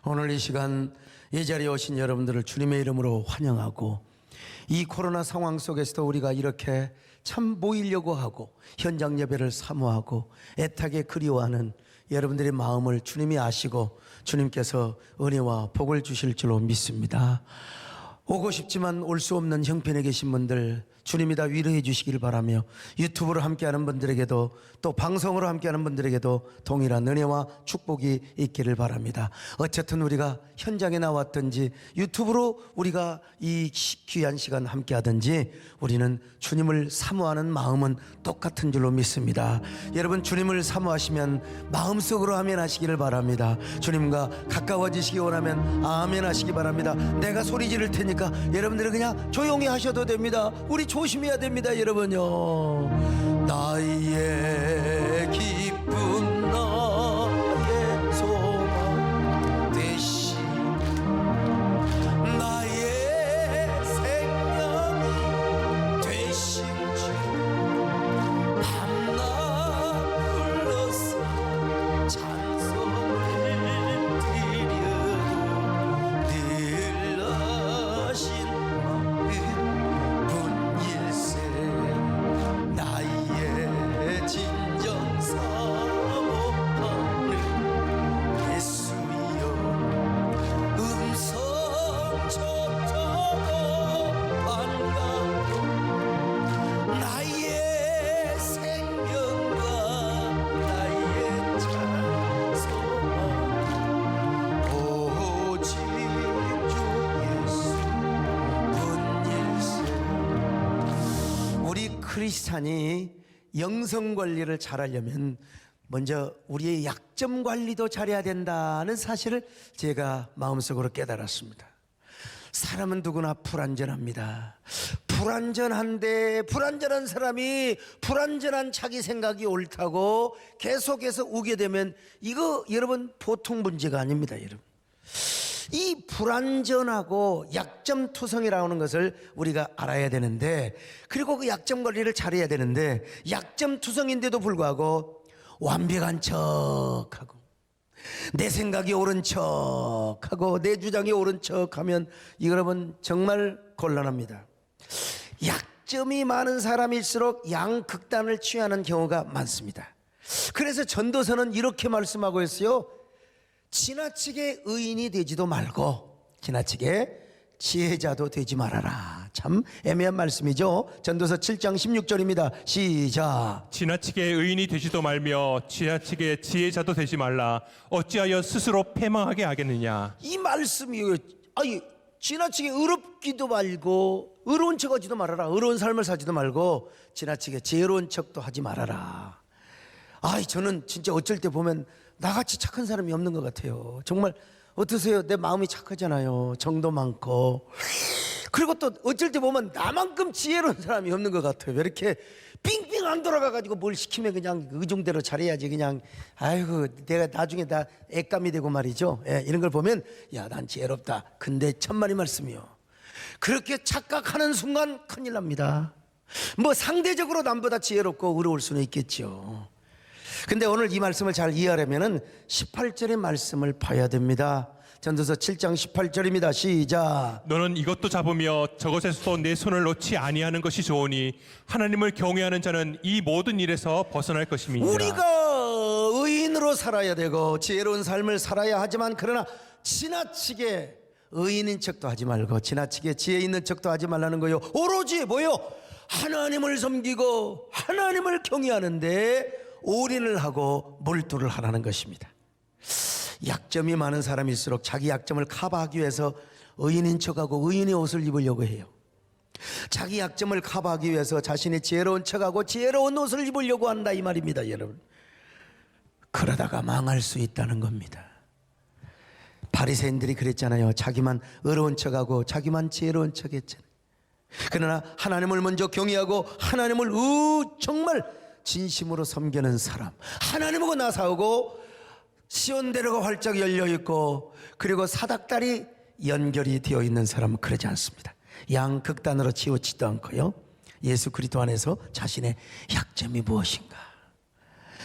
오늘 이 시간 이 자리에 오신 여러분들을 주님의 이름으로 환영하고, 이 코로나 상황 속에서도 우리가 이렇게 참 모이려고 하고 현장 예배를 사모하고 애타게 그리워하는 여러분들의 마음을 주님이 아시고 주님께서 은혜와 복을 주실 줄로 믿습니다. 오고 싶지만 올 수 없는 형편에 계신 분들 주님이 다 위로해 주시길 바라며, 유튜브로 함께하는 분들에게도 또 방송으로 함께하는 분들에게도 동일한 은혜와 축복이 있기를 바랍니다. 어쨌든 우리가 현장에 나왔든지 유튜브로 우리가 이 귀한 시간 함께하든지 우리는 주님을 사모하는 마음은 똑같은 줄로 믿습니다. 여러분, 주님을 사모하시면 마음속으로 아멘 하시기를 바랍니다. 주님과 가까워지시기 원하면 아멘 하시기 바랍니다. 내가 소리 지를 테니까 여러분들은 그냥 조용히 하셔도 됩니다. 우리 조심해야 됩니다, 여러분요. 나의 기쁨, 나의 소망 되시, 나의 생명이 되신 주, 밤낮 불러서 찬송을 드려도 늘 하신 나의 진정 사모하는 예수여, 음성 쳤다가 반갑고 나의 생명과 나의 찬송아 오직 주 예수 분일세. 우리 크리스찬이 영성 관리를 잘하려면 먼저 우리의 약점 관리도 잘해야 된다는 사실을 제가 마음속으로 깨달았습니다. 사람은 누구나 불완전합니다. 불완전한데 불완전한 사람이 불완전한 자기 생각이 옳다고 계속해서 우게 되면 이거 여러분 보통 문제가 아닙니다. 여러분, 이 불완전하고 약점투성이라고 하는 것을 우리가 알아야 되는데, 그리고 그 약점 관리를 잘해야 되는데, 약점투성인데도 불구하고 완벽한 척하고 내 생각이 옳은 척하고 내 주장이 옳은 척하면 이 여러분 정말 곤란합니다. 약점이 많은 사람일수록 양극단을 취하는 경우가 많습니다. 그래서 전도서는 이렇게 말씀하고 있어요. 지나치게 의인이 되지도 말고 지나치게 지혜자도 되지 말아라. 참 애매한 말씀이죠. 전도서 7장 16절입니다. 시작. 지나치게 의인이 되지도 말며 지나치게 지혜자도 되지 말라. 어찌하여 스스로 패망하게 하겠느냐. 이 말씀이 지나치게 의롭기도 말고 의로운 척하지도 말아라. 의로운 삶을 사지도 말고 지나치게 지혜로운 척도 하지 말아라. 저는 진짜 어쩔 때 보면 나같이 착한 사람이 없는 것 같아요. 정말 어떠세요? 내 마음이 착하잖아요. 정도 많고. 그리고 또 어쩔 때 보면 나만큼 지혜로운 사람이 없는 것 같아요. 왜 이렇게 빙빙 안 돌아가가지고 뭘 시키면 그냥 의중대로 잘해야지, 그냥 내가 나중에 다 액감이 되고 말이죠. 이런 걸 보면 난 지혜롭다. 근데 천만의 말씀이요, 그렇게 착각하는 순간 큰일 납니다. 뭐 상대적으로 남보다 지혜롭고 의로울 수는 있겠죠. 근데 오늘 이 말씀을 잘 이해하려면 18절의 말씀을 봐야 됩니다. 전도서 7장 18절입니다. 시작. 너는 이것도 잡으며 저것에서도 내 손을 놓지 아니하는 것이 좋으니 하나님을 경외하는 자는 이 모든 일에서 벗어날 것임이니라. 우리가 의인으로 살아야 되고 지혜로운 삶을 살아야 하지만, 그러나 지나치게 의인인 척도 하지 말고 지나치게 지혜 있는 척도 하지 말라는 거요. 오로지 뭐요? 하나님을 섬기고 하나님을 경외하는데 올인을 하고 몰두를 하라는 것입니다. 약점이 많은 사람일수록 자기 약점을 커버하기 위해서 의인인 척하고 의인의 옷을 입으려고 해요. 자기 약점을 커버하기 위해서 자신이 지혜로운 척하고 지혜로운 옷을 입으려고 한다, 이 말입니다, 여러분. 그러다가 망할 수 있다는 겁니다. 바리새인들이 그랬잖아요. 자기만 의로운 척하고 자기만 지혜로운 척했잖아요. 그러나 하나님을 먼저 경외하고 하나님을 정말 진심으로 섬기는 사람, 하나님하고 나서고 시온대로가 활짝 열려있고 그리고 사닥다리 연결이 되어 있는 사람은 그러지 않습니다. 양극단으로 치우치지도 않고요, 예수 그리스도 안에서 자신의 약점이 무엇인가,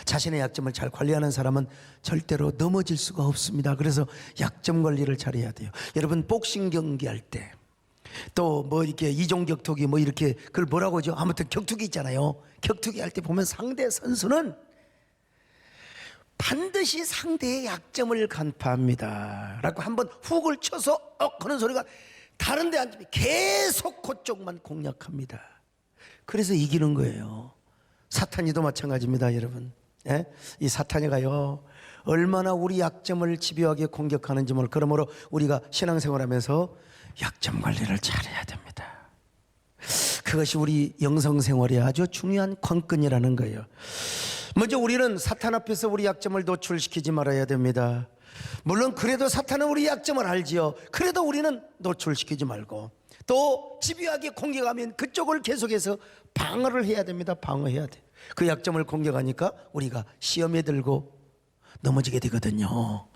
자신의 약점을 잘 관리하는 사람은 절대로 넘어질 수가 없습니다. 그래서 약점 관리를 잘해야 돼요. 여러분 복싱 경기할 때 또 뭐 이렇게 이종 격투기 뭐 이렇게 그걸 뭐라고 하죠? 아무튼 격투기 있잖아요. 격투기 할 때 보면 상대 선수는 반드시 상대의 약점을 간파합니다 라고 한번 훅을 쳐서 그런 소리가 다른데 안 들리면 계속 그쪽만 공략합니다. 그래서 이기는 거예요. 사탄이도 마찬가지입니다, 여러분. 예? 이 사탄이가요 얼마나 우리 약점을 집요하게 공격하는지 모르. 그러므로 우리가 신앙생활하면서 약점 관리를 잘해야 됩니다. 그것이 우리 영성생활에 아주 중요한 관건이라는 거예요. 먼저 우리는 사탄 앞에서 우리 약점을 노출시키지 말아야 됩니다. 물론 그래도 사탄은 우리 약점을 알지요. 그래도 우리는 노출시키지 말고 또 집요하게 공격하면 그쪽을 계속해서 방어를 해야 됩니다. 방어해야 돼. 그 약점을 공격하니까 우리가 시험에 들고 넘어지게 되거든요.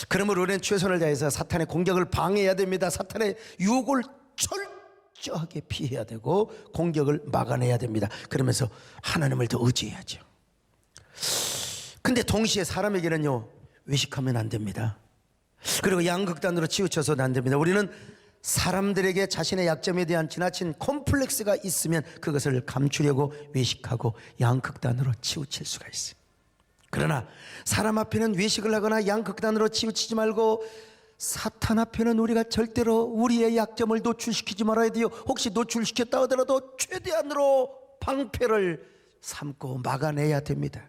그러므로 우리는 최선을 다해서 사탄의 공격을 방해해야 됩니다. 사탄의 유혹을 철저하게 피해야 되고 공격을 막아내야 됩니다. 그러면서 하나님을 더 의지해야죠. 근데 동시에 사람에게는요 외식하면 안 됩니다. 그리고 양극단으로 치우쳐서는 안 됩니다. 우리는 사람들에게 자신의 약점에 대한 지나친 콤플렉스가 있으면 그것을 감추려고 외식하고 양극단으로 치우칠 수가 있어요. 그러나 사람 앞에는 외식을 하거나 양극단으로 치우치지 말고 사탄 앞에는 우리가 절대로 우리의 약점을 노출시키지 말아야 돼요. 혹시 노출시켰다 하더라도 최대한으로 방패를 삼고 막아내야 됩니다.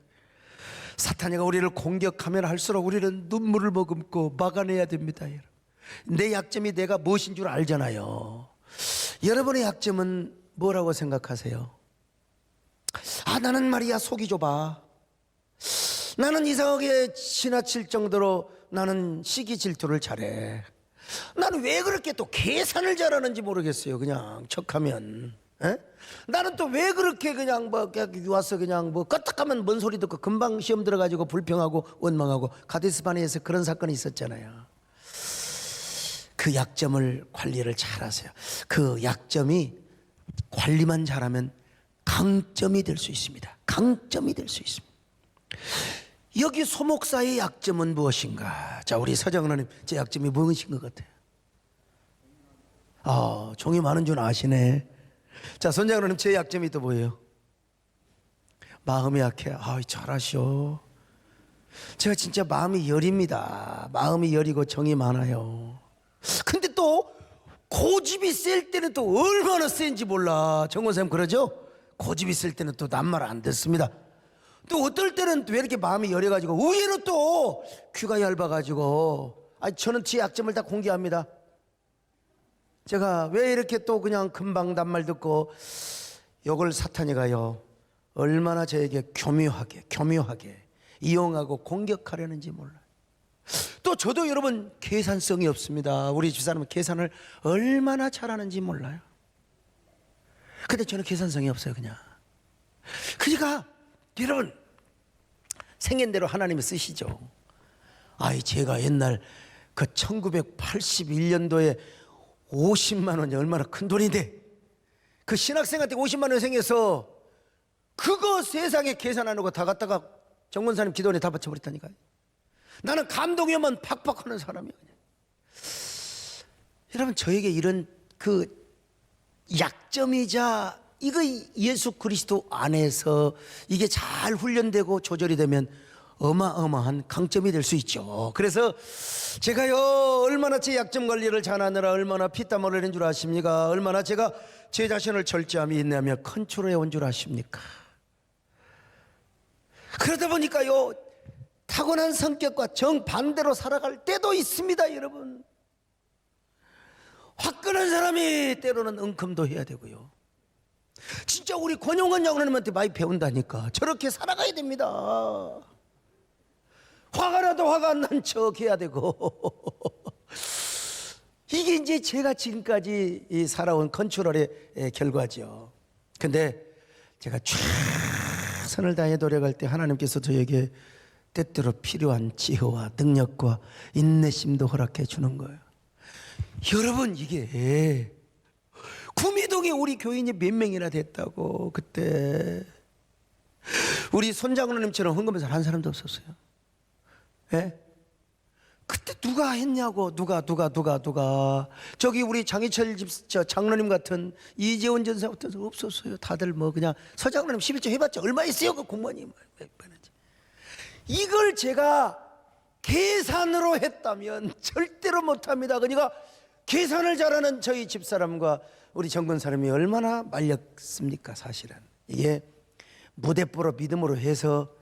사탄이가 우리를 공격하면 할수록 우리는 눈물을 머금고 막아내야 됩니다. 내 약점이 내가 무엇인 줄 알잖아요. 여러분의 약점은 뭐라고 생각하세요? 나는 말이야 속이 좁아. 나는 이상하게 지나칠 정도로 나는 시기 질투를 잘해. 나는 왜 그렇게 또 계산을 잘하는지 모르겠어요. 그냥 척하면. 나는 또 왜 그렇게 그냥 뭐 와서 그냥 뭐 껐떡하면 뭔 소리 듣고 금방 시험 들어가지고 불평하고 원망하고. 가데스바네에서 그런 사건이 있었잖아요. 그 약점을 관리를 잘하세요. 그 약점이 관리만 잘하면 강점이 될 수 있습니다. 강점이 될 수 있습니다. 여기 소목사의 약점은 무엇인가? 자, 우리 서정로님, 제 약점이 무엇인 것 같아요? 종이 많은 줄 아시네. 자, 손장로님, 제 약점이 또 뭐예요? 마음이 약해. 잘하셔. 제가 진짜 마음이 여립니다. 마음이 여리고 정이 많아요. 근데 또 고집이 셀 때는 또 얼마나 센지 몰라. 정원사님 그러죠? 고집이 셀 때는 또 낱말 안 듣습니다. 또 어떨 때는 왜 이렇게 마음이 여려가지고 의외로 또 귀가 얇아가지고 저는 제 약점을 다 공개합니다. 제가 왜 이렇게 또 그냥 금방 낱말 듣고 이걸 사탄이가요 얼마나 저에게 교묘하게 이용하고 공격하려는지 몰라요. 또 저도 여러분 계산성이 없습니다. 우리 집사람은 계산을 얼마나 잘하는지 몰라요. 근데 저는 계산성이 없어요. 그러니까 여러분 생긴대로 하나님이 쓰시죠. 제가 옛날 그 1981년도에 50만 원이 얼마나 큰 돈인데 그 신학생한테 50만 원 생겨서 그거 세상에 계산하는 거 다 갖다가 정권사님 기도원에 다 바쳐버렸다니까요. 나는 감동이 오면 팍팍하는 사람이에요. 여러분 저에게 이런 그 약점이자 이거 예수 그리스도 안에서 이게 잘 훈련되고 조절이 되면 어마어마한 강점이 될 수 있죠. 그래서 제가요 얼마나 제 약점 관리를 잘하느라 얼마나 피땀 흘리는 줄 아십니까? 얼마나 제가 제 자신을 절제함이 있냐며 컨트롤해 온 줄 아십니까? 그러다 보니까요 타고난 성격과 정반대로 살아갈 때도 있습니다. 여러분 화끈한 사람이 때로는 은큼도 해야 되고요. 진짜 우리 권용원 장로님한테 많이 배운다니까. 저렇게 살아가야 됩니다. 화가 나도 화가 안 난 척 해야 되고 이게 이제 제가 지금까지 살아온 컨트롤의 결과죠. 근데 제가 최선을 다해 노력할 때 하나님께서 저에게 때때로 필요한 지혜와 능력과 인내심도 허락해 주는 거예요. 여러분 이게 구미동에 우리 교인이 몇 명이나 됐다고 그때 우리 손장로님처럼 헌금해서 한 사람도 없었어요. 예? 그때 누가 했냐고. 누가 저기 우리 장희철 장로님 같은 이재원 전사 같은 사람 없었어요. 다들 뭐 그냥 서장로님 11조 해봤자 얼마 있어요 그 공무원이. 이걸 제가 계산으로 했다면 절대로 못합니다. 그러니까 계산을 잘하는 저희 집사람과 우리 정근사람이 얼마나 말렸습니까. 사실은 이게 무대뽀로 믿음으로 해서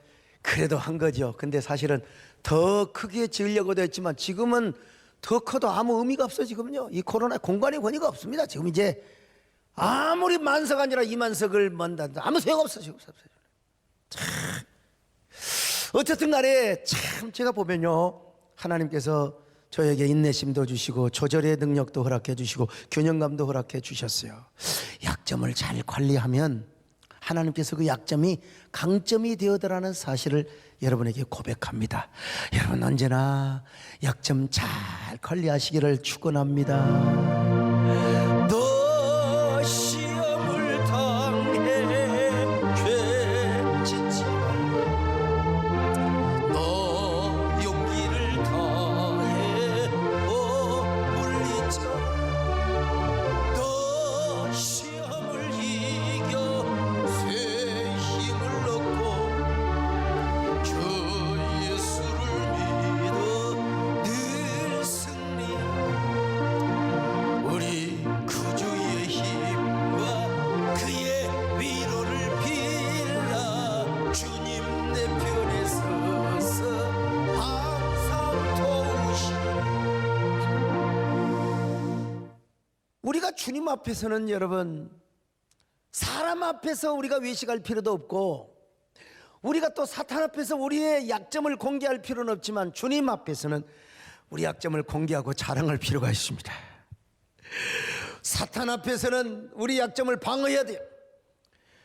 그래도 한 거죠. 근데 사실은 더 크게 지으려고도 했지만 지금은 더 커도 아무 의미가 없어. 지금요 이 코로나 공간의 권위가 없습니다. 지금 이제 아무리 만석 아니라 2만석을 만다 아무 소용없어. 지금 어쨌든 간에 참 제가 보면요 하나님께서 저에게 인내심도 주시고 조절의 능력도 허락해 주시고 균형감도 허락해 주셨어요. 약점을 잘 관리하면 하나님께서 그 약점이 강점이 되어더라는 사실을 여러분에게 고백합니다. 여러분 언제나 약점 잘 관리하시기를 축원합니다. 너 시험을 당해 죄 짓지 말고 너 용기를 다해 물리쳐 너 시험을 이겨 새 힘을 얻고 주 예수를 믿어 늘 승리하라. 우리 구주의 힘과 그의 위로를 빌라. 주님 내 편에 서서 항상 도우시라. 우리가 주님 앞에서는 여러분 사람 앞에서 우리가 외식할 필요도 없고 우리가 또 사탄 앞에서 우리의 약점을 공개할 필요는 없지만 주님 앞에서는 우리 약점을 공개하고 자랑할 필요가 있습니다. 사탄 앞에서는 우리 약점을 방어해야 돼요.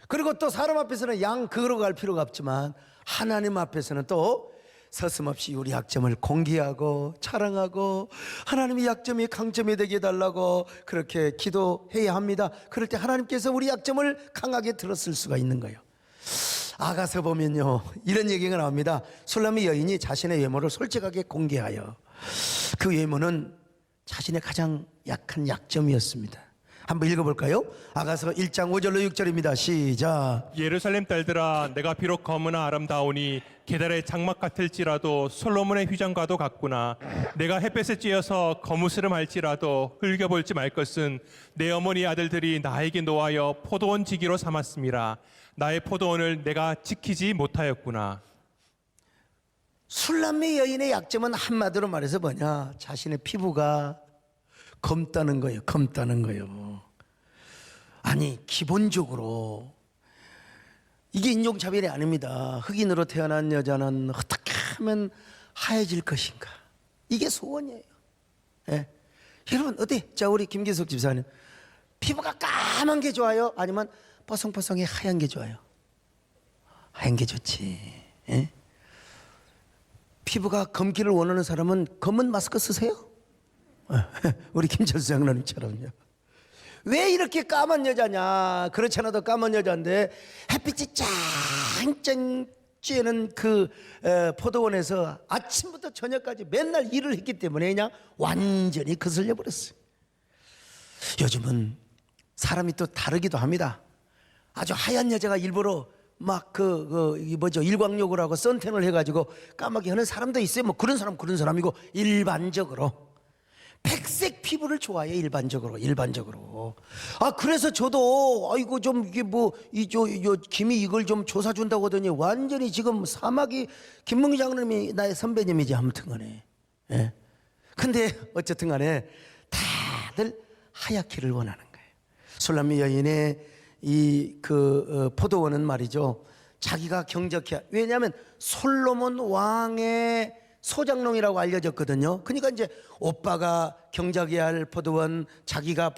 그리고 또 사람 앞에서는 양 그으로 갈 필요가 없지만 하나님 앞에서는 또 서슴없이 우리 약점을 공개하고 자랑하고 하나님의 약점이 강점이 되게 해달라고 그렇게 기도해야 합니다. 그럴 때 하나님께서 우리 약점을 강하게 들었을 수가 있는 거예요. 아가서 보면요 이런 얘기가 나옵니다. 술람의 여인이 자신의 외모를 솔직하게 공개하여 그 외모는 자신의 가장 약한 약점이었습니다. 한번 읽어볼까요? 아가서 1장 5절로 6절입니다. 시작. 예루살렘 딸들아 내가 비록 검으나 아름다우니 게달의 장막 같을지라도 솔로몬의 휘장과도 같구나. 내가 햇볕에 쬐어서 거무스름할지라도 흘겨볼지 말 것은 내 어머니 아들들이 나에게 노하여 포도원 지기로 삼았음이라. 나의 포도원을 내가 지키지 못하였구나. 술람의 여인의 약점은 한마디로 말해서 뭐냐, 자신의 피부가 검다는 거예요. 검다는 거예요. 아니 기본적으로 이게 인종차별이 아닙니다. 흑인으로 태어난 여자는 어떻게 하면 하얘질 것인가, 이게 소원이에요. 예. 여러분 어때? 자 우리 김기석 집사님 피부가 까만 게 좋아요? 아니면 뽀송뽀송해 하얀 게 좋아요? 하얀 게 좋지. 예? 피부가 검기를 원하는 사람은 검은 마스크 쓰세요. 우리 김철수 장로님처럼요. 왜 이렇게 까만 여자냐? 그렇지 않아도 까만 여자인데 햇빛이 짱짱 쬐는 그 포도원에서 아침부터 저녁까지 맨날 일을 했기 때문에 그냥 완전히 거슬려 버렸어요. 요즘은 사람이 또 다르기도 합니다. 아주 하얀 여자가 일부러 막 일광욕을 하고 선탠을 해가지고 까맣게 하는 사람도 있어요. 뭐 그런 사람이고 일반적으로 백색 피부를 좋아해. 일반적으로. 아 그래서 저도 아이고 좀 이게 뭐 김이 이걸 좀 조사 준다고 하더니 완전히 지금 사막이 김문기 장로님이 나의 선배님이지 아무튼간에. 예. 근데 어쨌든간에 다들 하얗기를 원하는 거예요. 술람미 여인의 포도원은 말이죠, 자기가 경작해. 왜냐하면 솔로몬 왕의 소장농이라고 알려졌거든요. 그러니까 이제 오빠가 경작해야 할 포도원, 자기가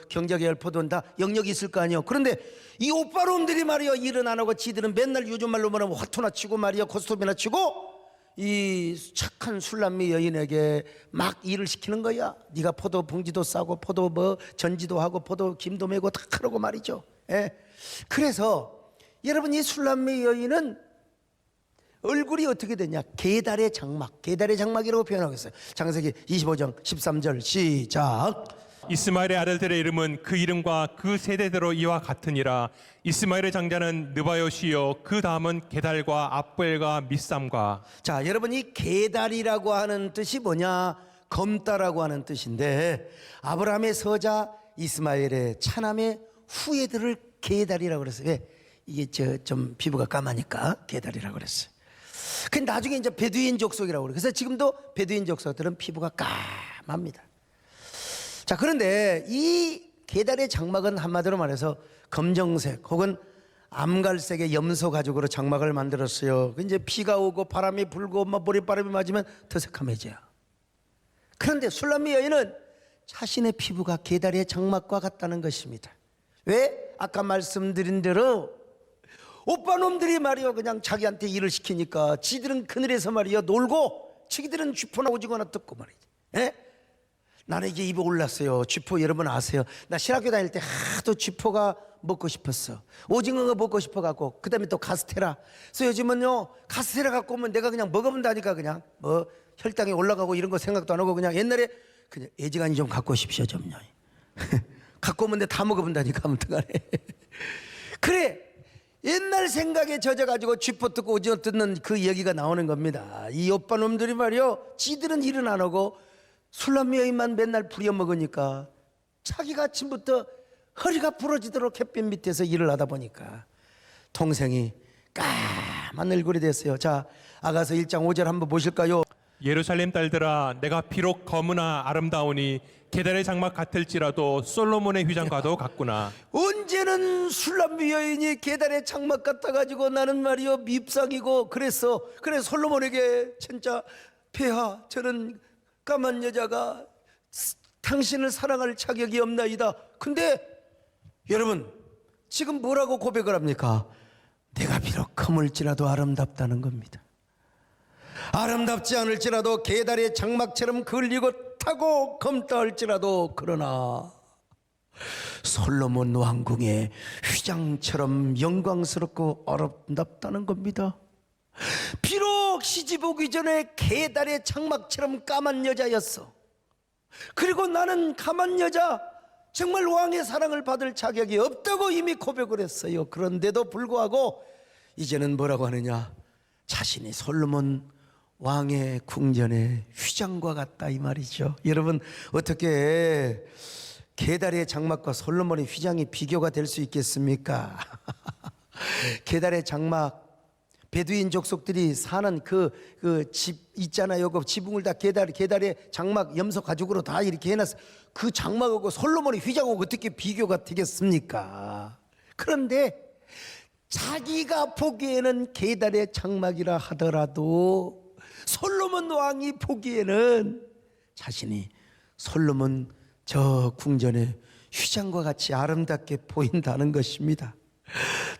경작해야 할 포도원 다 영역이 있을 거 아니에요. 그런데 이 오빠놈들이 말이요, 일은 안 하고 지들은 맨날 요즘 말로 말하면 화투나 치고 말이요, 고스톱이나 치고 이 착한 술람미 여인에게 막 일을 시키는 거야. 네가 포도 봉지도 싸고 포도 전지도 하고 포도 김도 메고 다 하라고 말이죠. 예. 그래서 여러분 이 술람미 여인은 얼굴이 어떻게 되냐? 계달의 장막, 계달의 장막이라고 표현하고 있어요. 창세기 25장 13절 시작. 이스마엘의 아들들의 이름은 그 이름과 그 세대대로 이와 같으니라. 이스마엘의 장자는 느바요시요 그 다음은 게달과 압벨과 밑삼과. 자, 여러분 이 계달이라고 하는 뜻이 뭐냐? 검다라고 하는 뜻인데 아브라함의 서자 이스마엘의 차남의 후예들을 계달이라고 그랬어요. 왜? 이게 좀 피부가 까마니까 계달이라고 그랬어요. 근데 나중에 이제 베두인 족속이라고 그래요. 그래서 지금도 베두인 족속들은 피부가 까맣니다. 자, 그런데 이 계달의 장막은 한마디로 말해서 검정색 혹은 암갈색의 염소 가죽으로 장막을 만들었어요. 이제 비가 오고 바람이 불고 머리바람이 맞으면 더 새카매져요. 그런데 술람미 여인은 자신의 피부가 계달의 장막과 같다는 것입니다. 왜? 아까 말씀드린 대로 오빠 놈들이 말이요 그냥 자기한테 일을 시키니까 지들은 그늘에서 말이요 놀고 지들은 쥐포나 오징어나 뜯고 말이지. 예? 나는 이게 입에 올랐어요. 쥐포 여러분 아세요? 나 신학교 다닐 때 하도 쥐포가 먹고 싶었어. 오징어가 먹고 싶어갖고 그 다음에 또 카스테라. 그래서 요즘은요 카스테라 갖고 오면 내가 그냥 먹어본다니까 그냥 뭐 혈당이 올라가고 이런 거 생각도 안 하고 그냥 옛날에 그냥 애지간히 좀 갖고 오십시오 좀요. 갖고 오면 내가 다 먹어본다니까 아무튼간에. 그래 옛날 생각에 젖어가지고 쥐포 뜯고 오징어 뜯는 그 얘기가 나오는 겁니다. 이 오빠 놈들이 말이요 지들은 일은 안 하고 술람미 여인만 맨날 부려먹으니까 자기가 아침부터 허리가 부러지도록 햇빛 밑에서 일을 하다 보니까 동생이 까만 얼굴이 됐어요. 자, 아가서 1장 5절 한번 보실까요? 예루살렘 딸들아, 내가 비록 검으나 아름다우니 게달의 장막 같을지라도 솔로몬의 휘장과도 같구나. 언제는 술람미 여인이 계달의 장막 같아가지고 나는 말이요 밉상이고 그래서 그래 솔로몬에게 진짜 폐하 저는 까만 여자가 당신을 사랑할 자격이 없나이다. 근데 여러분 지금 뭐라고 고백을 합니까? 내가 비록 검을지라도 아름답다는 겁니다. 아름답지 않을지라도 계달의 장막처럼 걸리고 타고 검다 할지라도 그러나 솔로몬 왕궁의 휘장처럼 영광스럽고 아름답다는 겁니다. 비록 시집 오기 전에 계달의 장막처럼 까만 여자였어. 그리고 나는 까만 여자 정말 왕의 사랑을 받을 자격이 없다고 이미 고백을 했어요. 그런데도 불구하고 이제는 뭐라고 하느냐? 자신이 솔로몬 왕의 궁전의 휘장과 같다 이 말이죠. 여러분 어떻게 계달의 장막과 솔로몬의 휘장이 비교가 될 수 있겠습니까? 계달의 장막 베두인 족속들이 사는 그 집 있잖아요. 그 지붕을 다 계달의 장막 염소 가죽으로 다 이렇게 해놨어. 그 장막하고 솔로몬의 휘장하고 어떻게 비교가 되겠습니까? 그런데 자기가 보기에는 계달의 장막이라 하더라도 솔로몬 왕이 보기에는 자신이 솔로몬 저 궁전의 휘장과 같이 아름답게 보인다는 것입니다.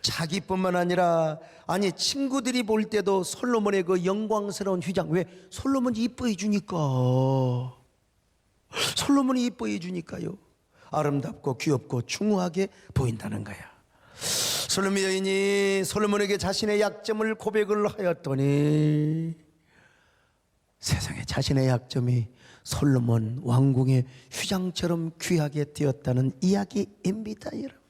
자기뿐만 아니라 아니 친구들이 볼 때도 솔로몬의 그 영광스러운 휘장, 왜? 솔로몬이 이뻐해 주니까. 솔로몬이 이뻐해 주니까요. 아름답고 귀엽고 중후하게 보인다는 거야. 솔로몬 여인이 솔로몬에게 자신의 약점을 고백을 하였더니 세상에 자신의 약점이 솔로몬 왕궁의 휘장처럼 귀하게 되었다는 이야기입니다, 여러분.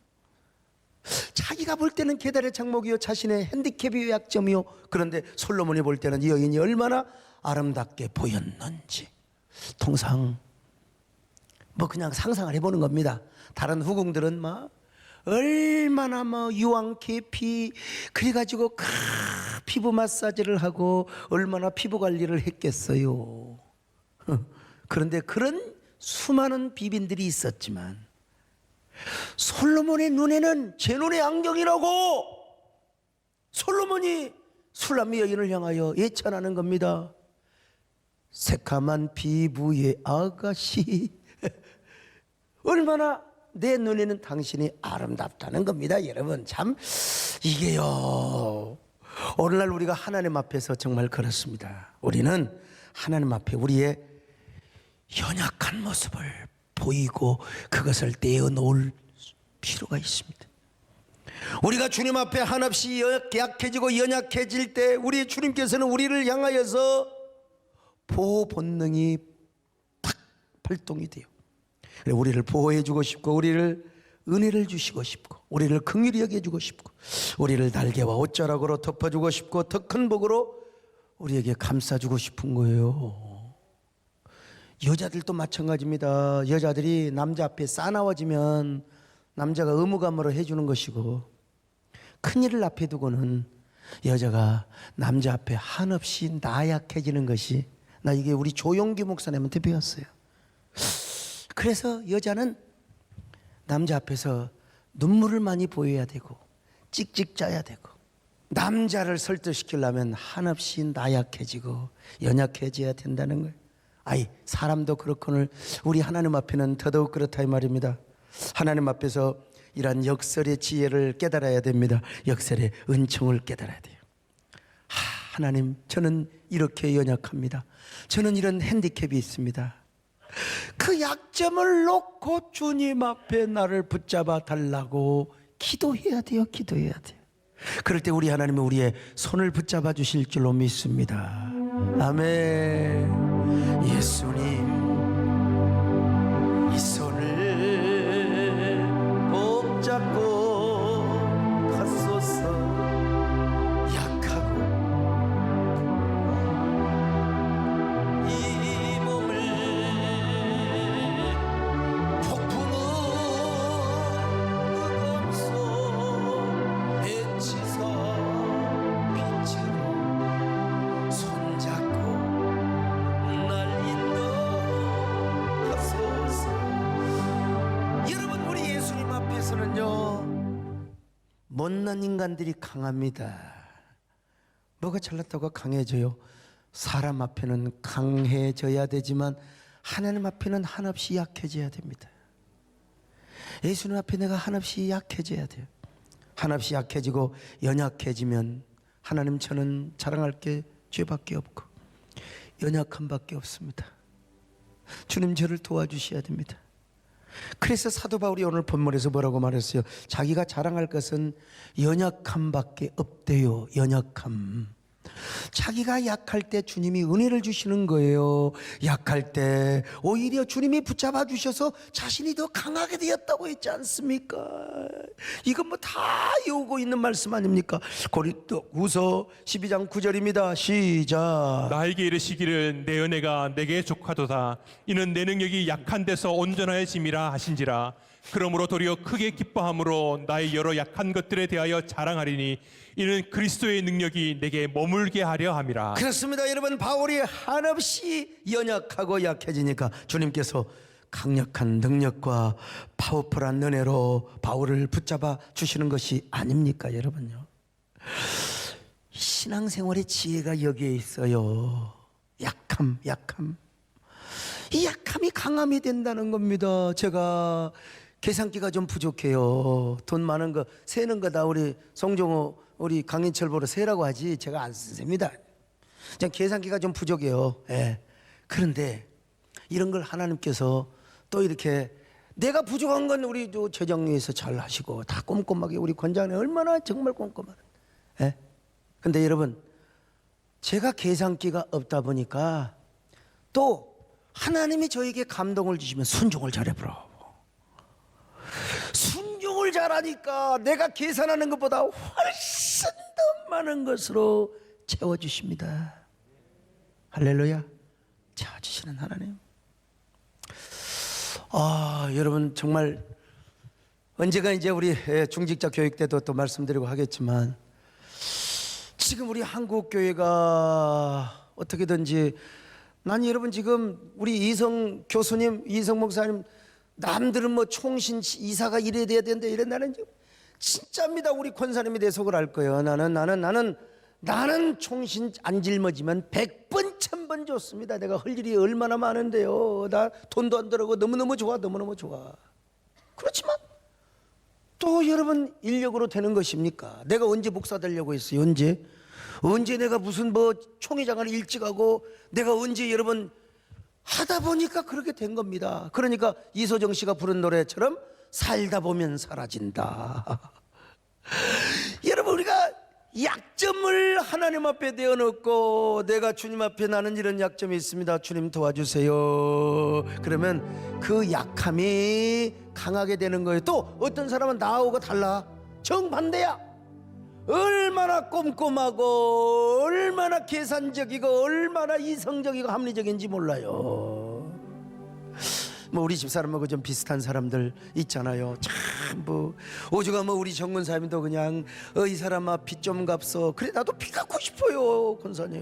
자기가 볼 때는 계달의 장목이요 자신의 핸디캡이요 약점이요. 그런데 솔로몬이 볼 때는 이 여인이 얼마나 아름답게 보였는지 통상 뭐 그냥 상상을 해보는 겁니다. 다른 후궁들은 막 얼마나 뭐 유황 계피 그래가지고 피부 마사지를 하고 얼마나 피부 관리를 했겠어요. 그런데 그런 수많은 비빈들이 있었지만 솔로몬의 눈에는 제 눈의 안경이라고 솔로몬이 술람미 여인을 향하여 예찬하는 겁니다. 새카만 피부의 아가씨 얼마나 내 눈에는 당신이 아름답다는 겁니다. 여러분 참 이게요 오늘날 우리가 하나님 앞에서 정말 그렇습니다. 우리는 하나님 앞에 우리의 연약한 모습을 보이고 그것을 떼어놓을 필요가 있습니다. 우리가 주님 앞에 한없이 약해지고 연약해질 때 우리 주님께서는 우리를 향하여서 보호 본능이 탁 발동이 돼요. 우리를 보호해 주고 싶고, 우리를 은혜를 주시고 싶고, 우리를 긍휼히 여겨주고 싶고, 우리를 날개와 옷자락으로 덮어주고 싶고, 더 큰 복으로 우리에게 감싸주고 싶은 거예요. 여자들도 마찬가지입니다. 여자들이 남자 앞에 싸나워지면 남자가 의무감으로 해주는 것이고, 큰일을 앞에 두고는 여자가 남자 앞에 한없이 나약해지는 것이, 나 이게 우리 조용기 목사님한테 배웠어요. 그래서 여자는 남자 앞에서 눈물을 많이 보여야 되고 찍찍 짜야 되고, 남자를 설득시키려면 한없이 나약해지고 연약해져야 된다는 거예요. 아이, 사람도 그렇거늘 우리 하나님 앞에는 더더욱 그렇다 이 말입니다. 하나님 앞에서 이러한 역설의 지혜를 깨달아야 됩니다. 역설의 은총을 깨달아야 돼요. 하나님, 저는 이렇게 연약합니다. 저는 이런 핸디캡이 있습니다. 그 약점을 놓고 주님 앞에 나를 붙잡아 달라고 기도해야 돼요. 기도해야 돼요. 그럴 때 우리 하나님은 우리의 손을 붙잡아 주실 줄로 믿습니다. 아멘. 예수님, 이 손을 붙잡고 가소서. 약하고 이 몸을 폭풍우 흑암속 배치사 빛으로 손잡고 날 인도하소서. 여러분, 우리 예수님 앞에서는요, 못난 인간들이 강합니다. 뭐가 잘났다고 강해져요? 사람 앞에는 강해져야 되지만 하나님 앞에는 한없이 약해져야 됩니다. 예수님 앞에 내가 한없이 약해져야 돼요. 한없이 약해지고 연약해지면 하나님, 저는 자랑할 게 죄밖에 없고 연약함밖에 없습니다. 주님, 저를 도와주셔야 됩니다. 그래서 사도 바울이 오늘 본문에서 뭐라고 말했어요? 자기가 자랑할 것은 연약함밖에 없대요. 연약함. 자기가 약할 때 주님이 은혜를 주시는 거예요. 약할 때 오히려 주님이 붙잡아 주셔서 자신이 더 강하게 되었다고 했지 않습니까? 이건 뭐 다 외우고 있는 말씀 아닙니까? 고린도후서 12장 9절입니다. 시작. 나에게 이르시기를 내 은혜가 내게 족하도다. 이는 내 능력이 약한 데서 온전하여짐이라 하신지라. 그러므로 도리어 크게 기뻐함으로 나의 여러 약한 것들에 대하여 자랑하리니 이는 그리스도의 능력이 내게 머물게 하려 함이라. 그렇습니다. 여러분, 바울이 한없이 연약하고 약해지니까 주님께서 강력한 능력과 파워풀한 은혜로 바울을 붙잡아 주시는 것이 아닙니까, 여러분요? 신앙생활의 지혜가 여기에 있어요. 약함. 이 약함이 강함이 된다는 겁니다. 제가 계산기가 좀 부족해요. 돈 많은 거 세는 거 다 우리 송정호, 우리 강인철 보러 세라고 하지 제가 안 셉니다. 그냥 계산기가 좀 부족해요. 예. 그런데 이런 걸 하나님께서 또 이렇게, 내가 부족한 건 우리도 재정위에서 잘 하시고 다 꼼꼼하게, 우리 권장님 얼마나 정말 꼼꼼한. 예. 근데 여러분, 제가 계산기가 없다 보니까 또 하나님이 저에게 감동을 주시면 순종을 잘해보라. 순종을 잘하니까 내가 계산하는 것보다 훨씬 더 많은 것으로 채워주십니다. 할렐루야. 채워주시는 하나님. 여러분, 정말 언제가 이제 우리 중직자 교육 때도 또 말씀드리고 하겠지만, 지금 우리 한국 교회가 어떻게든지, 난 여러분 지금 우리 이성 교수님, 이성 목사님, 남들은 뭐 총신 이사가 이래야 되는데 이래, 나는 지금 진짜입니다. 우리 권사님이 내 속을 알 거예요. 나는 총신 안 짊어지면 100번 1000번 좋습니다. 내가 할 일이 얼마나 많은데요. 나 돈도 안 들어가고 너무너무 좋아. 그렇지만 또 여러분, 인력으로 되는 것입니까? 내가 언제 목사 되려고 했어요? 언제 내가 무슨 뭐 총회장을 일찍 하고, 내가 언제 여러분 하다 보니까 그렇게 된 겁니다. 그러니까 이소정 씨가 부른 노래처럼 살다 보면 사라진다. 여러분, 우리가 약점을 하나님 앞에 내어놓고 내가 주님 앞에 나는 이런 약점이 있습니다, 주님 도와주세요. 그러면 그 약함이 강하게 되는 거예요. 또 어떤 사람은 나하고 달라, 정반대야. 얼마나 꼼꼼하고 얼마나 계산적이고 얼마나 이성적이고 합리적인지 몰라요. 뭐 우리 집사람하고 좀 비슷한 사람들 있잖아요. 참 뭐 오죽하면 우리 정권사님도 그냥 이 사람아 빚 좀 갚소. 그래 나도 빚 갚고 싶어요, 권사님.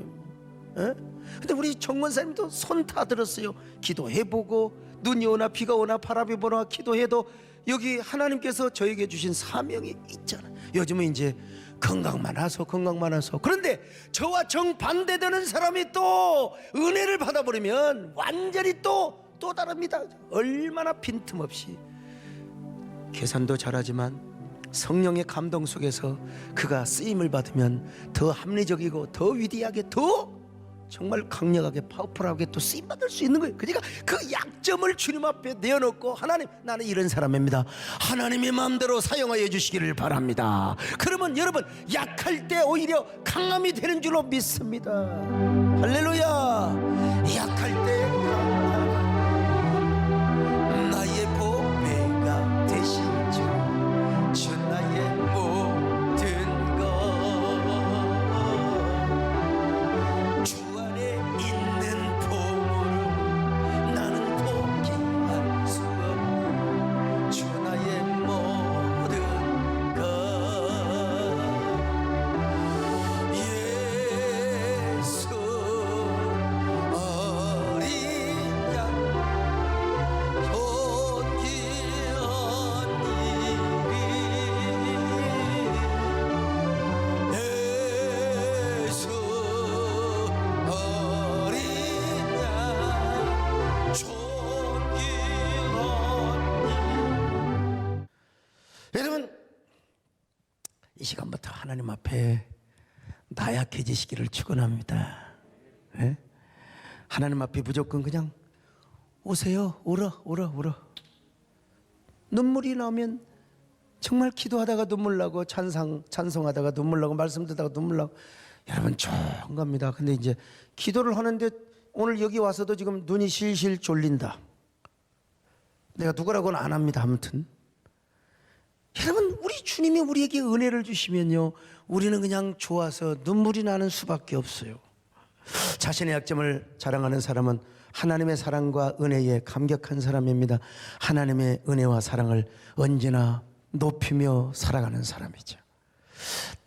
에? 근데 우리 정권사님도 손 다 들었어요. 기도해보고 눈이 오나 비가 오나 바람이 부나 기도해도 여기 하나님께서 저에게 주신 사명이 있잖아요. 요즘은 이제 건강만 하소. 그런데 저와 정반대되는 사람이 또 은혜를 받아버리면 완전히 또 다릅니다. 얼마나 빈틈없이 계산도 잘하지만 성령의 감동 속에서 그가 쓰임을 받으면 더 합리적이고 더 위대하게 더 정말 강력하게 파워풀하게 또 쓰임 받을 수 있는 거예요. 그러니까 그 약점을 주님 앞에 내어놓고 하나님, 나는 이런 사람입니다, 하나님의 마음대로 사용하여 주시기를 바랍니다. 그러면 여러분, 약할 때 오히려 강함이 되는 줄로 믿습니다. 할렐루야. 약할 때 나의 보배가 되신 주 나의 모든 것 주 안에 있는 보물을 나는 포기할 수 없는 주 나의 모든 것 예수 어린 양 여러분, 이 시간부터 하나님 앞에 나약해지시기를 축원합니다. 예? 하나님 앞에 무조건 그냥 오세요. 울어. 눈물이 나면 정말 기도하다가 눈물 나고 찬송하다가 눈물 나고 말씀 듣다가 눈물 나고 여러분 좋은 겁니다. 근데 이제 기도를 하는데 오늘 여기 와서도 지금 눈이 실실 졸린다. 내가 누구라고는 안 합니다. 아무튼 여러분, 우리 주님이 우리에게 은혜를 주시면요, 우리는 그냥 좋아서 눈물이 나는 수밖에 없어요. 자신의 약점을 자랑하는 사람은 하나님의 사랑과 은혜에 감격한 사람입니다. 하나님의 은혜와 사랑을 언제나 높이며 살아가는 사람이죠.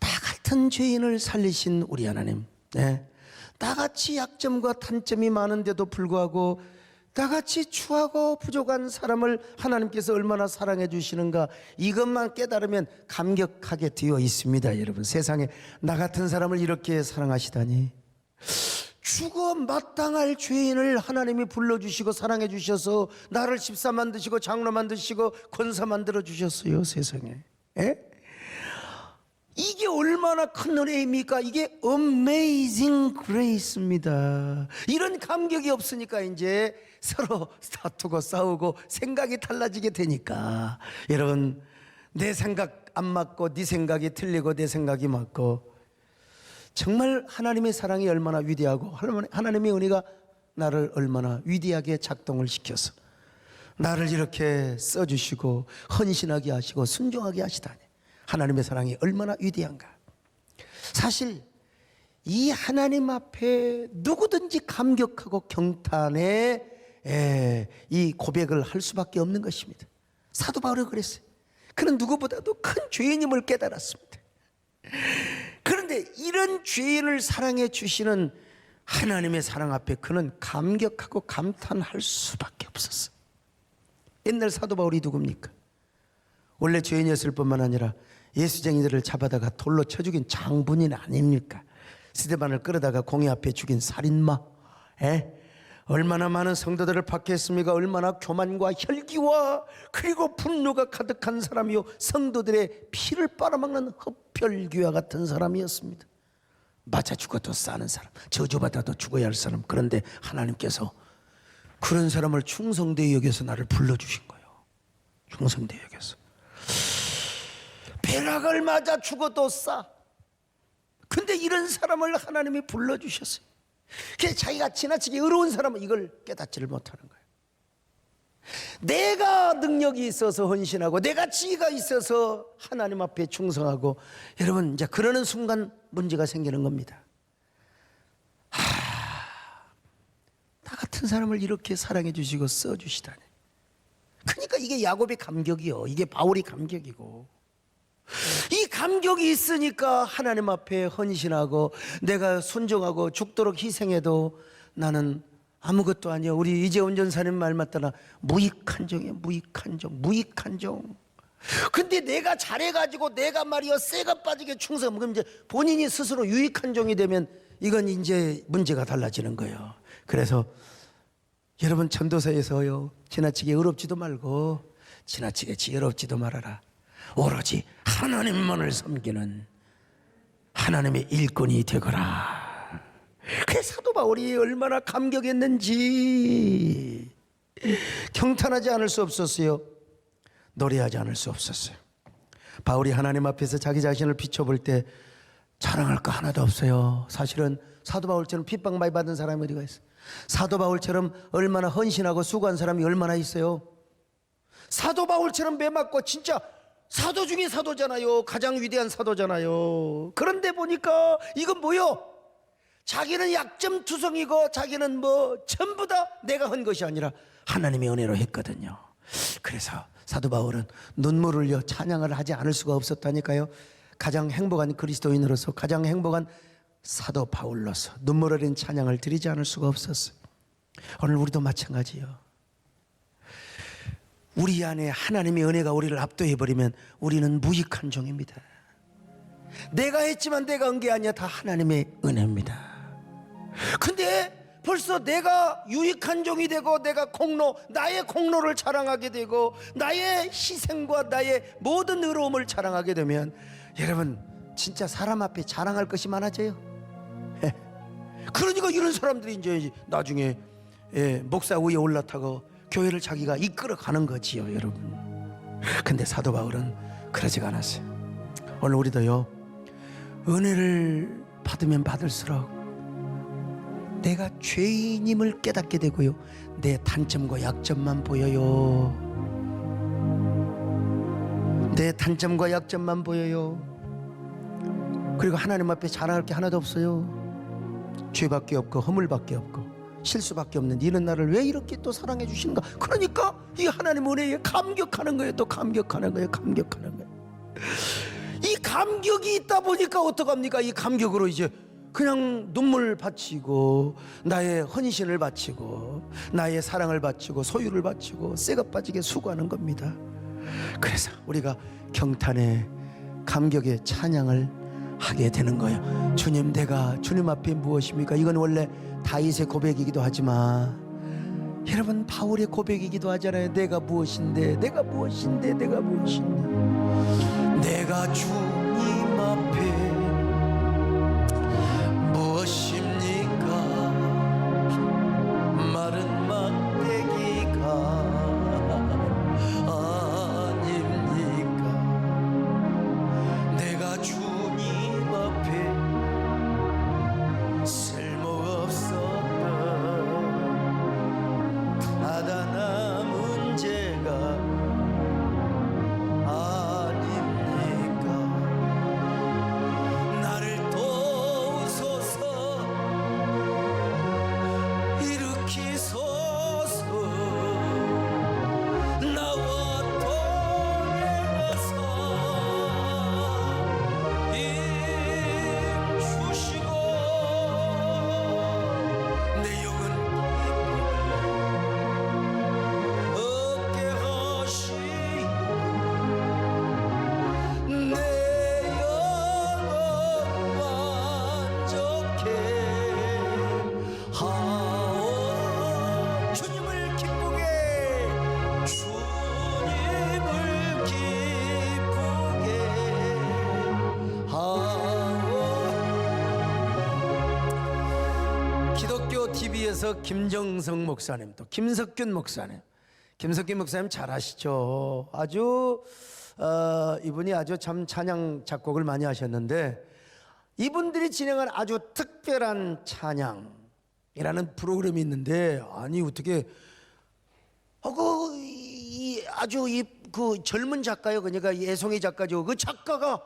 나 같은 죄인을 살리신 우리 하나님, 네. 나같이 약점과 단점이 많은데도 불구하고 나같이 추하고 부족한 사람을 하나님께서 얼마나 사랑해 주시는가, 이것만 깨달으면 감격하게 되어 있습니다. 여러분, 세상에 나 같은 사람을 이렇게 사랑하시다니. 죽어 마땅할 죄인을 하나님이 불러주시고 사랑해 주셔서 나를 집사 만드시고 장로 만드시고 권사 만들어 주셨어요. 세상에. 에? 이게 얼마나 큰 은혜입니까? 이게 Amazing Grace입니다. 이런 감격이 없으니까 이제 서로 다투고 싸우고 생각이 달라지게 되니까, 여러분, 내 생각 안 맞고 네 생각이 틀리고 내 생각이 맞고, 정말 하나님의 사랑이 얼마나 위대하고 하나님의 은혜가 나를 얼마나 위대하게 작동을 시켜서 나를 이렇게 써주시고 헌신하게 하시고 순종하게 하시다니, 하나님의 사랑이 얼마나 위대한가. 사실 이 하나님 앞에 누구든지 감격하고 경탄에 이 고백을 할 수밖에 없는 것입니다. 사도 바울이 그랬어요. 그는 누구보다도 큰 죄인임을 깨달았습니다. 그런데 이런 죄인을 사랑해 주시는 하나님의 사랑 앞에 그는 감격하고 감탄할 수밖에 없었어요. 옛날 사도 바울이 누굽니까? 원래 죄인이었을 뿐만 아니라 예수쟁이들을 잡아다가 돌로 쳐 죽인 장군인 아닙니까? 스데반을 끌어다가 공회 앞에 죽인 살인마. 얼마나 많은 성도들을 박해했습니까? 얼마나 교만과 혈기와 그리고 분노가 가득한 사람이요, 성도들의 피를 빨아먹는 흡혈귀와 같은 사람이었습니다. 맞아 죽어도 싸는 사람, 저주받아도 죽어야 할 사람. 그런데 하나님께서 그런 사람을 충성되이 여겨서 나를 불러주신 거예요. 충성되이 여겨서 벼락을 맞아 죽어도 싸. 근데 이런 사람을 하나님이 불러주셨어요. 그래서 자기가 지나치게 의로운 사람은 이걸 깨닫지를 못하는 거예요. 내가 능력이 있어서 헌신하고 내가 지혜가 있어서 하나님 앞에 충성하고, 여러분 이제 그러는 순간 문제가 생기는 겁니다. 나 같은 사람을 이렇게 사랑해 주시고 써 주시다니. 그러니까 이게 야곱의 감격이요, 이게 바울의 감격이고, 이 감격이 있으니까 하나님 앞에 헌신하고 내가 순종하고 죽도록 희생해도 나는 아무것도 아니야. 우리 이재훈 전사님 말 맞다나 무익한종이에요. 무익한종. 근데 내가 잘해가지고 내가 말이야 쇠가 빠지게 충성, 그럼 이제 본인이 스스로 유익한 종이 되면 이건 이제 문제가 달라지는 거예요. 그래서 여러분 전도서에서요, 지나치게 의롭지도 말고 지나치게 지혜롭지도 말아라. 오로지 하나님만을 섬기는 하나님의 일꾼이 되거라. 그 사도 바울이 얼마나 감격했는지 경탄하지 않을 수 없었어요. 노래하지 않을 수 없었어요. 바울이 하나님 앞에서 자기 자신을 비춰볼 때 자랑할 거 하나도 없어요. 사실은 사도 바울처럼 핍박 많이 받은 사람이 어디가 있어요? 사도 바울처럼 얼마나 헌신하고 수고한 사람이 얼마나 있어요? 사도 바울처럼 매 맞고 진짜 사도 중에 사도잖아요. 가장 위대한 사도잖아요. 그런데 보니까 이건 뭐요? 자기는 약점투성이고 자기는 뭐 전부 다 내가 한 것이 아니라 하나님의 은혜로 했거든요. 그래서 사도 바울은 눈물 흘려 찬양을 하지 않을 수가 없었다니까요. 가장 행복한 그리스도인으로서, 가장 행복한 사도 바울로서 눈물 흘린 찬양을 드리지 않을 수가 없었어요. 오늘 우리도 마찬가지요. 우리 안에 하나님의 은혜가 우리를 압도해버리면 우리는 무익한 종입니다. 내가 했지만 내가 한 게 아니야. 다 하나님의 은혜입니다. 근데 벌써 내가 유익한 종이 되고 내가 나의 공로를 자랑하게 되고 나의 희생과 나의 모든 의로움을 자랑하게 되면, 여러분 진짜 사람 앞에 자랑할 것이 많아져요. 그러니까 이런 사람들이 이제 나중에 목사 위에 올라타고 교회를 자기가 이끌어 가는 거지요, 여러분. 근데 사도 바울은 그러지가 않았어요. 오늘 우리도요, 은혜를 받으면 받을수록 내가 죄인임을 깨닫게 되고요, 내 단점과 약점만 보여요. 내 단점과 약점만 보여요. 그리고 하나님 앞에 자랑할 게 하나도 없어요. 죄밖에 없고 허물밖에 없고 실수밖에 없는 이런 나를 왜 이렇게 또 사랑해 주시는가. 그러니까 이 하나님 은혜에 감격하는 거예요. 또 감격하는 거예요. 감격하는 거예요. 이 감격이 있다 보니까 어떡합니까? 이 감격으로 이제 그냥 눈물 바치고 나의 헌신을 바치고 나의 사랑을 바치고 소유를 바치고 쇠가 빠지게 수고하는 겁니다. 그래서 우리가 경탄의 감격의 찬양을 하게 되는 거예요. 주님, 내가 주님 앞에 무엇입니까? 이건 원래 다윗의 고백이기도 하지만 여러분 바울의 고백이기도 하잖아요. 내가 무엇인데, 내가 무엇인데, 내가 무엇인데. 내가 주님 앞에 무엇입니까? 마른 막대기가 아닙니까? 내가 주님 앞에 쓸모없었던 하다 남은 죄가 아닙니까? 나를 도우소서, 일으키소서, 나와 동행하사 힘 주시고 내 영은 얻게 하시고 내 영혼 만족해 하오. 주님을 기쁘게, 주님을 기쁘게 하오. 기독교 TV에서 김정성 목사님, 또 김석균 목사님, 김석균 목사님 잘 아시죠? 아주 이분이 아주 참 찬양 작곡을 많이 하셨는데 이분들이 진행한 아주 특별한 찬양이라는 프로그램이 있는데 아니 어떻게 아주 그 젊은 작가요. 그러니까 예송이 작가죠. 그 작가가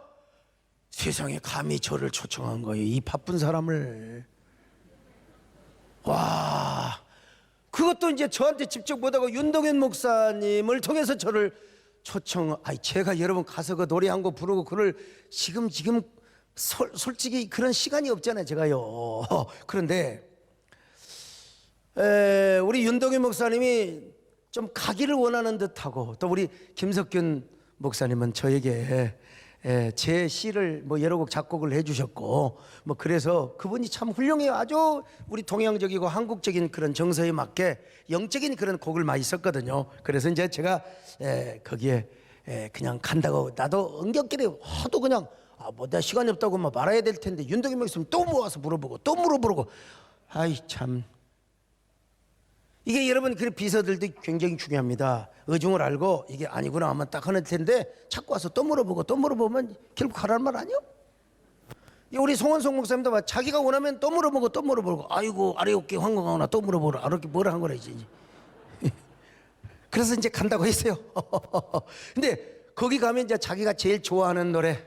세상에 감히 저를 초청한 거예요. 이 바쁜 사람을. 와, 그것도 이제 저한테 직접 못하고 윤동현 목사님을 통해서 저를 제가 여러분 가서 그 노래 한 곡 부르고 그걸 지금 솔직히 그런 시간이 없잖아요, 제가요. 그런데 우리 윤동현 목사님이 좀 가기를 원하는 듯하고 또 우리 김석균 목사님은 저에게 제 시를 뭐 여러 곡 작곡을 해주셨고 뭐 그래서 그분이 참 훌륭해요. 아주 우리 동양적이고 한국적인 그런 정서에 맞게 영적인 그런 곡을 많이 썼거든요. 그래서 이제 제가 거기에 그냥 간다고 나도 엉겹길에 하도 그냥 뭐 내가 시간이 없다고 막 말아야 될 텐데 윤동현 목사님 또 모아서 물어보고 또 물어보고 아이 참 이게 여러분 그 비서들도 굉장히 중요합니다. 의중을 알고 이게 아니구나 하면 딱 하는 텐데 자꾸 와서 또 물어보고 또 물어보면 결국 가라는 말 아니요? 우리 송원송 목사님도 막 자기가 원하면 또 물어보고 또 물어보고 아이고 아래 어깨 황공하거나 또 물어보라 아래 어깨 뭐라 한 거라 이제 그래서 이제 간다고 했어요. 근데 거기 가면 이제 자기가 제일 좋아하는 노래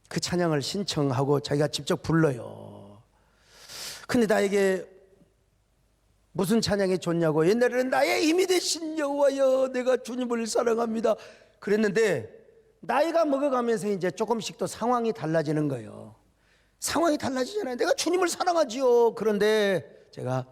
그 찬양을 신청하고 자기가 직접 불러요. 근데 나에게 무슨 찬양이 좋냐고 옛날에는 나의 힘이 되신 여호와여 내가 주님을 사랑합니다 그랬는데 나이가 먹어가면서 이제 조금씩 또 상황이 달라지는 거예요. 상황이 달라지잖아요. 내가 주님을 사랑하지요. 그런데 제가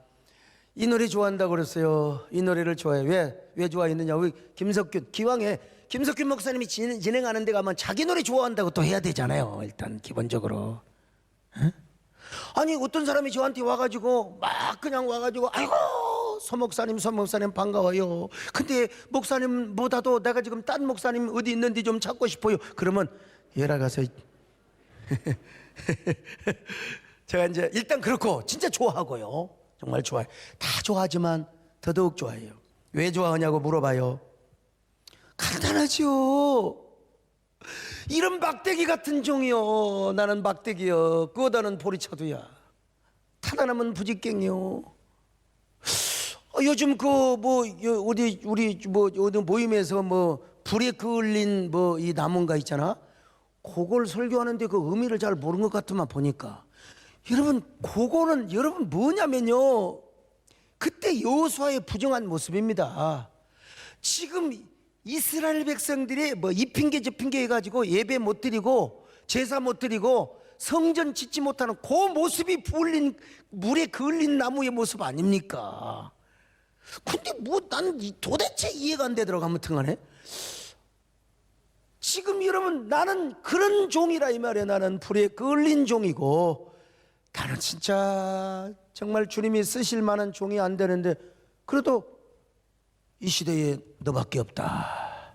이 노래 좋아한다고 그랬어요. 이 노래를 좋아해요. 왜 좋아했느냐 우리 김석균 기왕에 김석균 목사님이 진행하는 데 가면 자기 노래 좋아한다고 또 해야 되잖아요. 일단 기본적으로 아니 어떤 사람이 저한테 와가지고 막 그냥 와가지고 아이고 서 목사님 반가워요. 근데 목사님보다도 내가 지금 딴 목사님 어디 있는지 좀 찾고 싶어요. 그러면 얘라 가서 제가 이제 일단 그렇고 진짜 좋아하고요. 정말 좋아요. 다 좋아하지만 더더욱 좋아해요. 왜 좋아하냐고 물어봐요. 간단하죠. 이런 막대기 같은 종이요. 나는 막대기요. 그거다는 보리차도야. 타다남은 부직갱이요. 요즘 어디 우리 어디 모임에서 불에 그을린 이 나무인가 있잖아. 그걸 설교하는데 그 의미를 잘 모르는 것 같으만 보니까 여러분 그거는 여러분 뭐냐면요. 그때 여호수아의 부정한 모습입니다. 지금 이스라엘 백성들이 이 핑계 저 핑계 해가지고 예배 못 드리고 제사 못 드리고 성전 짓지 못하는 그 모습이 불린 물에 그을린 나무의 모습 아닙니까? 근데 난 도대체 이해가 안 되더라고. 아무튼간에 지금 여러분 나는 그런 종이라 이 말이야. 나는 불에 그을린 종이고 나는 진짜 정말 주님이 쓰실 만한 종이 안 되는데 그래도 이 시대에 너밖에 없다.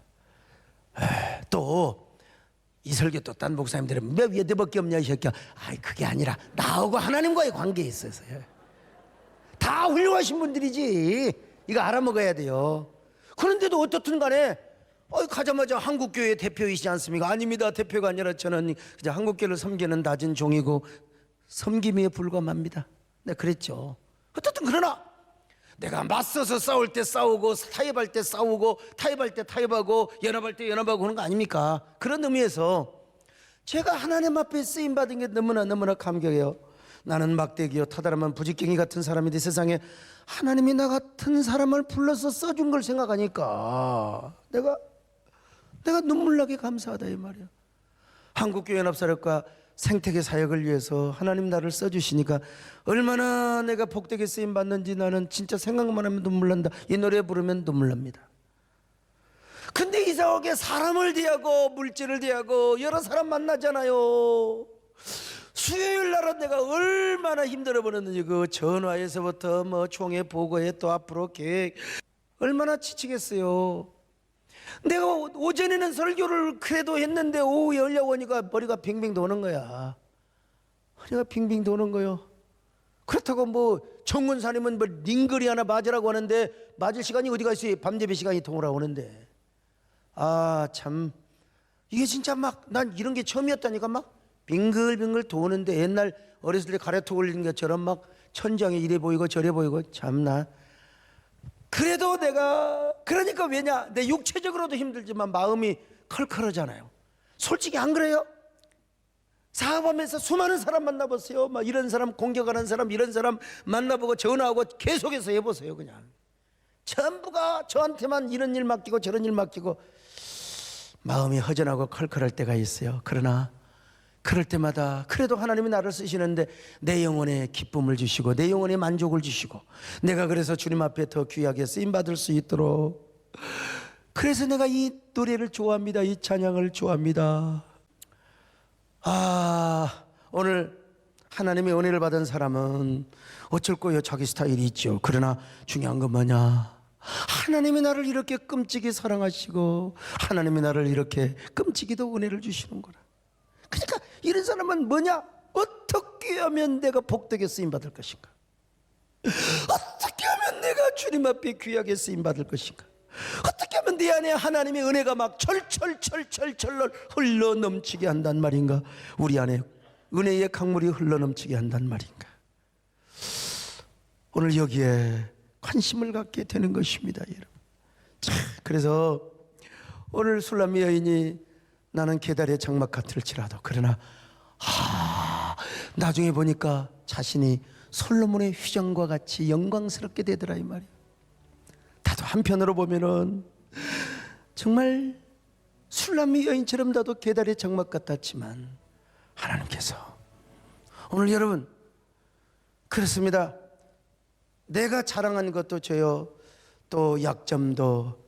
또 이 설교 또 딴 목사님들은 왜 너밖에 없냐 이 새끼야. 그게 아니라 나하고 하나님과의 관계에 있어서요. 다 훌륭하신 분들이지. 이거 알아먹어야 돼요. 그런데도 어떻든 간에 가자마자 한국교회 대표이시지 않습니까? 아닙니다. 대표가 아니라 저는 그냥 한국교회를 섬기는 낮은 종이고 섬김에 불과합니다. 네, 그랬죠. 어떻든 그러나 내가 맞서서 싸울 때 싸우고 타협할 때 싸우고 타협할 때 타협하고 연합할 때 연합하고 그런 거 아닙니까? 그런 의미에서 제가 하나님 앞에 쓰임받은 게 너무나 감격해요. 나는 막대기요 타다라만 부직갱이 같은 사람인데 세상에 하나님이 나 같은 사람을 불러서 써준 걸 생각하니까 내가 눈물 나게 감사하다 이 말이야. 한국교회 연합사역과 생태계 사역을 위해서 하나님 나를 써주시니까 얼마나 내가 복되게 쓰임 받는지 나는 진짜 생각만 하면 눈물 난다. 이 노래 부르면 눈물 납니다. 근데 이상하게 사람을 대하고 물질을 대하고 여러 사람 만나잖아요. 수요일 날은 내가 얼마나 힘들어 보냈는지 그 전화에서부터 총회 보고에 또 앞으로 계획 얼마나 지치겠어요. 내가 오전에는 설교를 그래도 했는데 오후에 하려고 하니까 머리가 빙빙 도는 거야. 머리가 빙빙 도는 거요. 그렇다고 정문사님은 링거리 하나 맞으라고 하는데 맞을 시간이 어디가 있어요. 밤예배 시간이 통으라고 하는데 아, 참 이게 진짜 막 난 이런 게 처음이었다니까. 막 빙글빙글 도는데 옛날 어렸을 때 가래토 걸리는 것처럼 막 천장이 이래 보이고 저래 보이고. 참나. 그래도 내가 그러니까 왜냐, 내 육체적으로도 힘들지만 마음이 컬컬하잖아요. 솔직히 안 그래요? 사업하면서 수많은 사람 만나보세요. 막 이런 사람 공격하는 사람, 이런 사람 만나보고 전화하고 계속해서 해보세요. 그냥 전부가 저한테만 이런 일 맡기고 저런 일 맡기고 마음이 허전하고 컬컬할 때가 있어요. 그러나 그럴 때마다 그래도 하나님이 나를 쓰시는데 내 영혼에 기쁨을 주시고 내 영혼에 만족을 주시고, 내가 그래서 주님 앞에 더 귀하게 쓰임받을 수 있도록, 그래서 내가 이 노래를 좋아합니다. 이 찬양을 좋아합니다. 아, 오늘 하나님의 은혜를 받은 사람은 어쩔 거예요. 자기 스타일이 있죠. 그러나 중요한 건 뭐냐, 하나님이 나를 이렇게 끔찍이 사랑하시고 하나님이 나를 이렇게 끔찍이도 은혜를 주시는 거라. 그러니까 이런 사람은 뭐냐, 어떻게 하면 내가 복되게 쓰임받을 것인가, 어떻게 하면 내가 주님 앞에 귀하게 쓰임받을 것인가, 어떻게 하면 내 안에 하나님의 은혜가 막 철철철철철 흘러 넘치게 한단 말인가, 우리 안에 은혜의 강물이 흘러 넘치게 한단 말인가. 오늘 여기에 관심을 갖게 되는 것입니다, 여러분. 자, 그래서 오늘 술람미 여인이 나는 계달의 장막 같을지라도, 그러나 나중에 보니까 자신이 솔로몬의 휘장과 같이 영광스럽게 되더라 이 말이야. 나도 한편으로 보면은 정말 술람미 여인처럼 나도 계달의 장막 같았지만 하나님께서 오늘 여러분 그렇습니다. 내가 자랑한 것도 저요, 또 약점도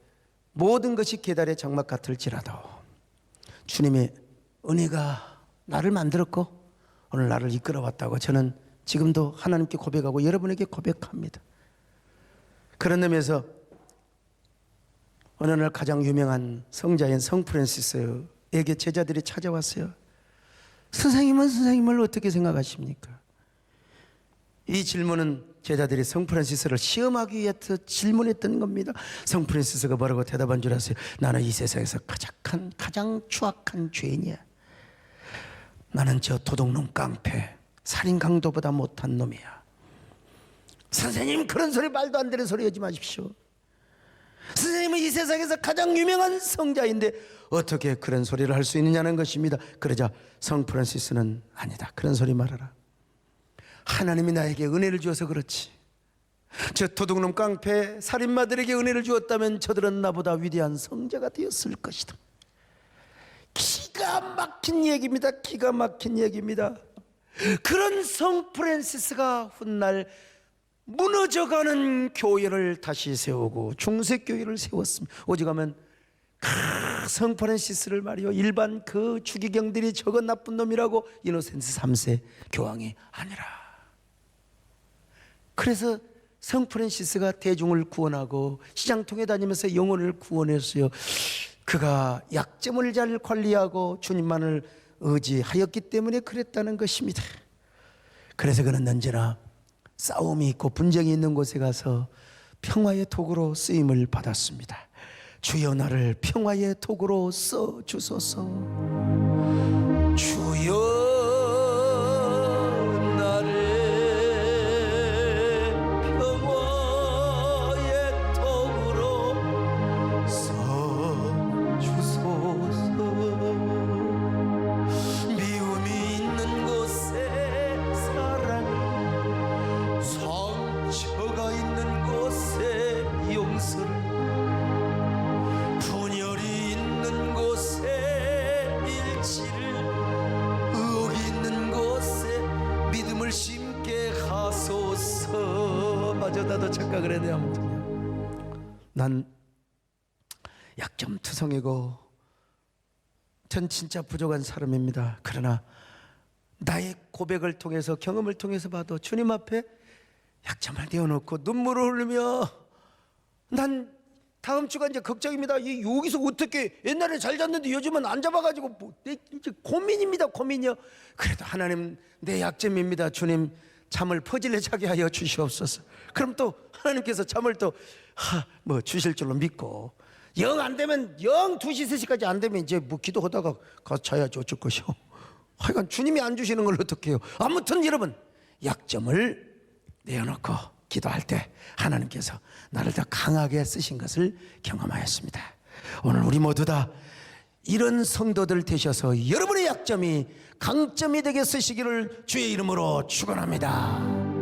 모든 것이 계달의 장막 같을지라도 주님의 은혜가 나를 만들었고 오늘 나를 이끌어왔다고 저는 지금도 하나님께 고백하고 여러분에게 고백합니다. 그런 의미에서 어느 날 가장 유명한 성자인 성 프란시스에게 제자들이 찾아왔어요. 선생님은 선생님을 어떻게 생각하십니까? 이 질문은 제자들이 성 프란시스를 시험하기 위해서 질문했던 겁니다. 성 프란시스가 뭐라고 대답한 줄 아세요? 나는 이 세상에서 가장 추악한 죄인이야. 나는 저 도둑놈 깡패 살인 강도보다 못한 놈이야. 선생님, 그런 소리, 말도 안 되는 소리 하지 마십시오. 선생님은 이 세상에서 가장 유명한 성자인데 어떻게 그런 소리를 할 수 있느냐는 것입니다. 그러자 성 프란시스는 아니다, 그런 소리 말아라. 하나님이 나에게 은혜를 주어서 그렇지, 저 도둑놈 깡패 살인마들에게 은혜를 주었다면 저들은 나보다 위대한 성자가 되었을 것이다. 기가 막힌 얘기입니다. 기가 막힌 얘기입니다. 그런 성 프란시스가 훗날 무너져가는 교회를 다시 세우고 중세교회를 세웠습니다. 오직하면 성 프란시스를 말이요, 일반 그 주기경들이 저거 나쁜 놈이라고 이노센스 3세 교황이 아니라, 그래서 성 프란시스가 대중을 구원하고 시장통에 다니면서 영혼을 구원했어요. 그가 약점을 잘 관리하고 주님만을 의지하였기 때문에 그랬다는 것입니다. 그래서 그는 언제나 싸움이 있고 분쟁이 있는 곳에 가서 평화의 도구로 쓰임을 받았습니다. 주여 나를 평화의 도구로 써주소서. 주여 나도 착각을 했네. 아무튼 난 약점투성이고 전 진짜 부족한 사람입니다. 그러나 나의 고백을 통해서, 경험을 통해서 봐도 주님 앞에 약점을 내어놓고 눈물을 흘리며, 난 다음 주가 이제 걱정입니다. 여기서 어떻게, 옛날에 잘 잤는데 요즘은 안 잡아가지고 이제 고민입니다. 고민이요. 그래도 하나님, 내 약점입니다. 주님, 잠을 퍼질래 자게 하여 주시옵소서. 그럼 또 하나님께서 잠을 또 주실 줄로 믿고 영 안 되면 영 2시 3시까지 안 되면 이제 뭐 기도하다가 가서 자야지 어쩔 것이오. 하여간 주님이 안 주시는 걸 어떻게 해요. 아무튼 여러분 약점을 내어놓고 기도할 때 하나님께서 나를 더 강하게 쓰신 것을 경험하였습니다. 오늘 우리 모두 다 이런 성도들 되셔서 여러분의 약점이 강점이 되게 쓰시기를 주의 이름으로 축원합니다.